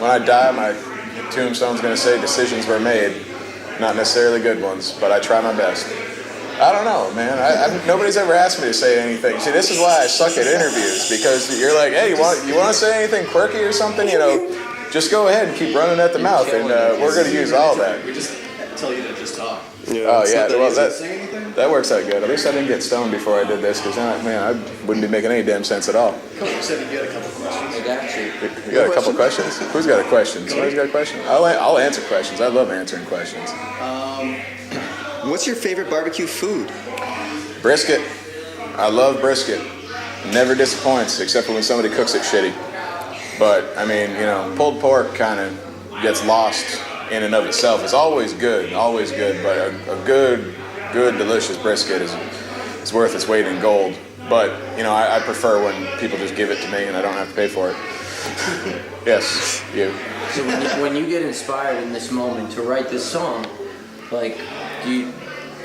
when I die, my tombstone's going to say decisions were made, not necessarily good ones, but I try my best. I don't know, man. Nobody's ever asked me to say anything. See, this is why I suck at interviews, because you're like, hey, you want to say anything quirky or something? You know, just go ahead and keep running at the mouth, and we're going to use all that. We just tell you to just talk. Yeah, oh yeah, well that works out good. At least I didn't get stoned before I did this, because man, I wouldn't be making any damn sense at all. You said you had a couple questions. I got you. You got a couple questions? Who's got a question? Somebody's got a question? I'll answer questions. I love answering questions. What's your favorite barbecue food? Brisket. I love brisket. Never disappoints, except for when somebody cooks it shitty. But I mean, you know, pulled pork kind of gets lost in and of itself. It's always good, but a good, delicious brisket is worth its weight in gold. But, you know, I prefer when people just give it to me and I don't have to pay for it. Yes, you. So when you get inspired in this moment to write this song, like,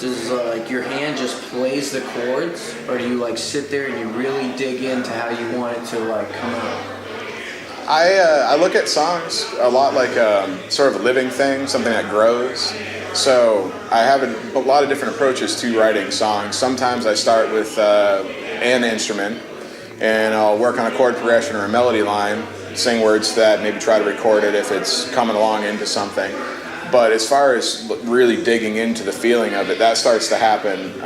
does like your hand just plays the chords, or do you like sit there and you really dig into how you want it to like come out? I look at songs a lot like sort of a living thing, something that grows. So I have a lot of different approaches to writing songs. Sometimes I start with an instrument, and I'll work on a chord progression or a melody line, sing words to that, maybe try to record it if it's coming along into something. But as far as really digging into the feeling of it, that starts to happen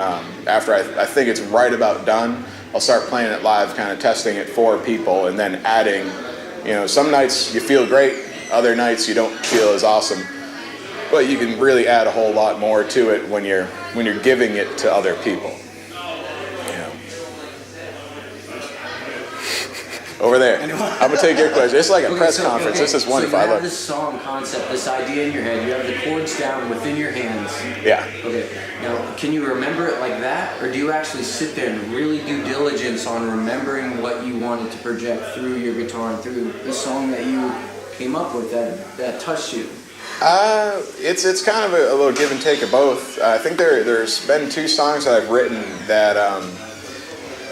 after I think it's right about done. I'll start playing it live, kind of testing it for people, and then adding. You know, some nights you feel great, other nights you don't feel as awesome. But you can really add a whole lot more to it when you're giving it to other people. You know. Over there. I'm gonna take your question. It's like a press conference. This is wonderful. So you have this song concept, this idea in your head. You have the chords down within your hands. Yeah. Okay. Now, can you remember it like that, or do you actually sit there and really do diligence on remembering what you wanted to project through your guitar and through the song that you came up with that touched you? It's kind of a little give and take of both. I think there's been 2 songs that I've written that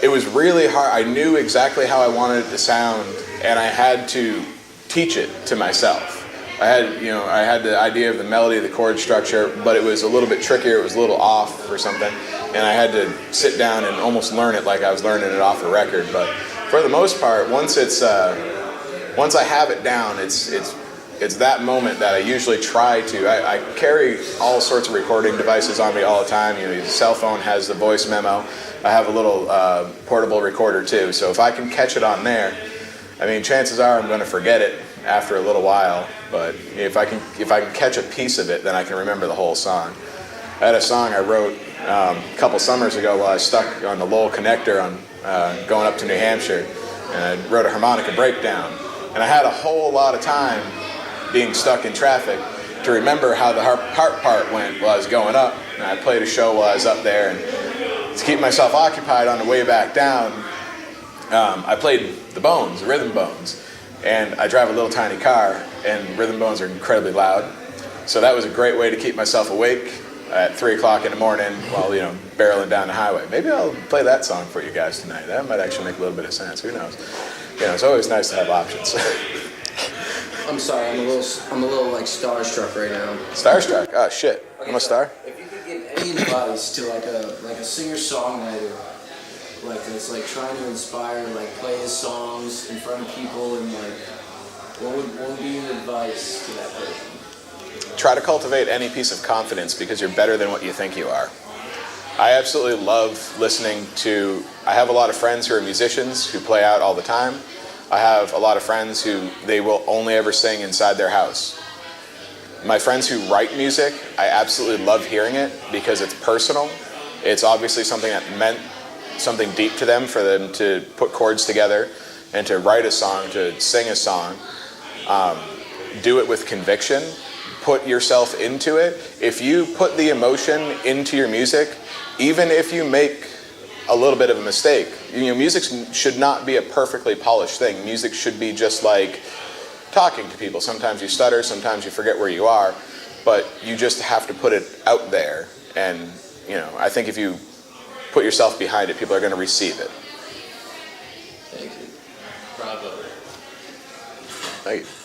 it was really hard. I knew exactly how I wanted it to sound, and I had to teach it to myself. I had the idea of the melody, the chord structure, but it was a little bit trickier. It was a little off or something, and I had to sit down and almost learn it like I was learning it off a record. But for the most part, once I have it down, it's that moment that I usually try to. I carry all sorts of recording devices on me all the time. You know, the cell phone has the voice memo. I have a little portable recorder too. So if I can catch it on there, I mean, chances are I'm going to forget it after a little while. But if I can catch a piece of it, then I can remember the whole song. I had a song I wrote a couple summers ago while I was stuck on the Lowell connector on going up to New Hampshire, and I wrote a harmonica breakdown. And I had a whole lot of time being stuck in traffic to remember how the harp part went while I was going up. And I played a show while I was up there, and to keep myself occupied on the way back down, I played the bones, the rhythm bones. And I drive a little tiny car, and rhythm bones are incredibly loud. So that was a great way to keep myself awake at 3 o'clock in the morning while, you know, barreling down the highway. Maybe I'll play that song for you guys tonight. That might actually make a little bit of sense. Who knows? You know, it's always nice to have options. I'm sorry, I'm a little like starstruck right now. Starstruck? Oh shit! I'm a star. If you could give any advice to like a singer-songwriter, like that's like trying to inspire, like play his songs in front of people, and like, what would be your advice to that person? Try to cultivate any piece of confidence, because you're better than what you think you are. I absolutely love listening to. I have a lot of friends who are musicians who play out all the time. I have a lot of friends who they will only ever sing inside their house. My friends who write music, I absolutely love hearing it because it's personal. It's obviously something that meant something deep to them for them to put chords together and to write a song, to sing a song. Do it with conviction. Put yourself into it. If you put the emotion into your music, even if you make a little bit of a mistake. You know, music should not be a perfectly polished thing. Music should be just like talking to people. Sometimes you stutter, sometimes you forget where you are, but you just have to put it out there. And, you know, I think if you put yourself behind it, people are going to receive it. Thank you. Bravo. Thank you.